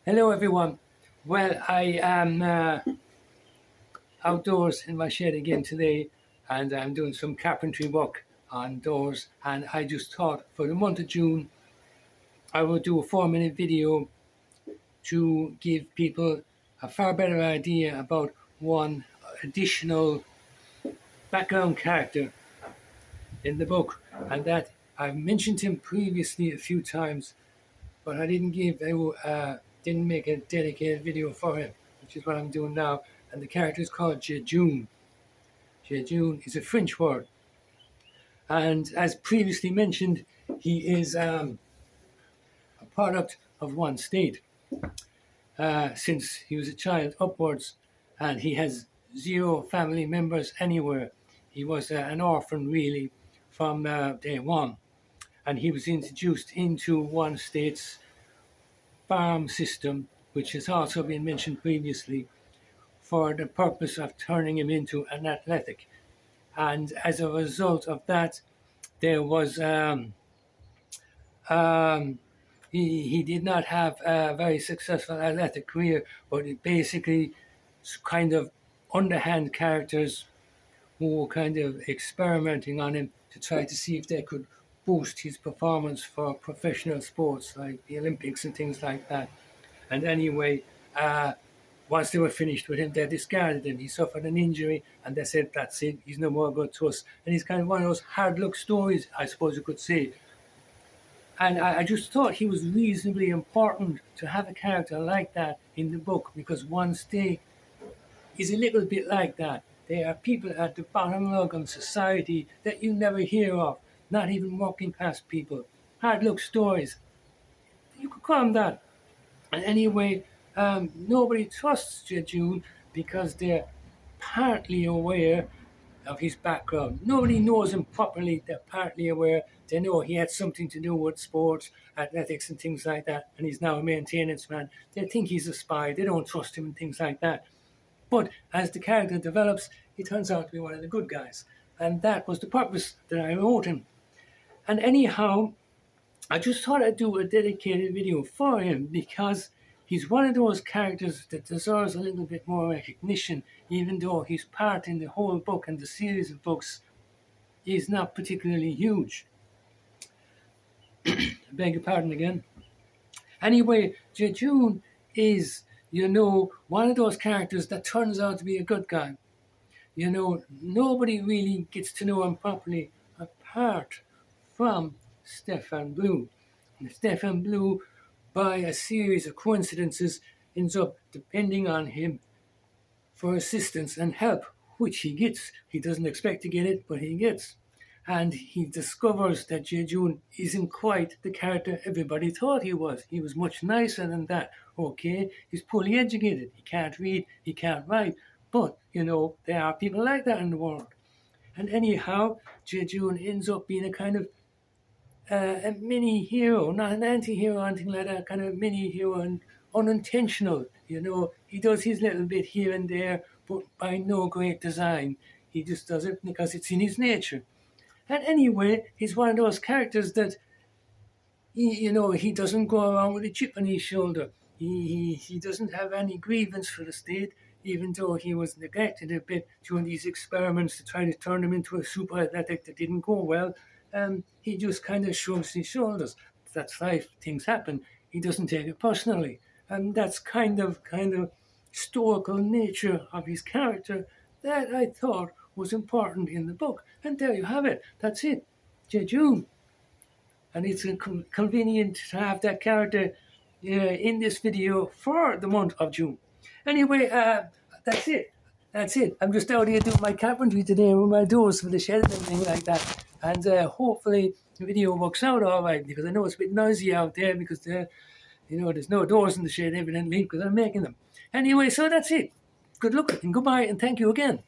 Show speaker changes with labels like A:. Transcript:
A: Hello everyone. Well, I am outdoors in my shed again today and I'm doing some carpentry work on doors, and I just thought for the month of June I would do a 4-minute video to give people a far better idea about one additional background character in the book, and that I've mentioned him previously a few times, but I didn't make a dedicated video for him, which is what I'm doing now. And the character is called JeJune. JeJune is a French word, and as previously mentioned, he is a product of one state since he was a child upwards, and he has zero family members anywhere. He was an orphan really from day one, and he was introduced into one state's farm system, which has also been mentioned previously, for the purpose of turning him into an athletic. And as a result of that, there was he did not have a very successful athletic career, but it basically kind of underhand characters who were kind of experimenting on him to try to see if they could boost his performance for professional sports like the Olympics and things like that. And anyway, once they were finished with him, they discarded him. He suffered an injury, and they said, that's it, he's no more good to us. And he's kind of one of those hard luck stories, I suppose you could say. And I just thought he was reasonably important to have a character like that in the book, because one state is a little bit like that. There are people at the bottom rung of society that you never hear of, not even working class people. Hard luck stories. You could call them that. And anyway, nobody trusts JeJune because they're partly aware of his background. Nobody knows him properly. They're partly aware. They know he had something to do with sports, athletics, and things like that, and he's now a maintenance man. They think he's a spy. They don't trust him and things like that. But as the character develops, he turns out to be one of the good guys. And that was the purpose that I wrote him. And anyhow, I just thought I'd do a dedicated video for him because he's one of those characters that deserves a little bit more recognition, even though his part in the whole book and the series of books is not particularly huge. I beg your pardon again. Anyway, JeJune is, one of those characters that turns out to be a good guy. Nobody really gets to know him properly apart from Stefan Blue. And Stefan Blue, by a series of coincidences, ends up depending on him for assistance and help, which he gets. He doesn't expect to get it, but he gets. And he discovers that JeJune isn't quite the character everybody thought he was. He was much nicer than that. Okay, he's poorly educated. He can't read, he can't write. But, there are people like that in the world. And anyhow, JeJune ends up being a kind of a mini hero, not an anti-hero or anything like that, kind of mini hero, and unintentional. He does his little bit here and there, but by no great design. He just does it because it's in his nature. And anyway, he's one of those characters that, he doesn't go around with a chip on his shoulder. He doesn't have any grievance for the state, even though he was neglected a bit during these experiments to try to turn him into a super athletic that didn't go well. He just kind of shrugs his shoulders. That's life. Things happen. He doesn't take it personally. And that's kind of stoical nature of his character that I thought was important in the book. And there you have it. That's it. JeJune. And it's convenient to have that character in this video for the month of June. Anyway, that's it. That's it. I'm just out here doing my carpentry today with my doors for the shed and everything like that. And hopefully the video works out all right, because I know it's a bit noisy out there because there's no doors in the shed evidently because I'm making them. Anyway, so that's it. Good luck and goodbye and thank you again.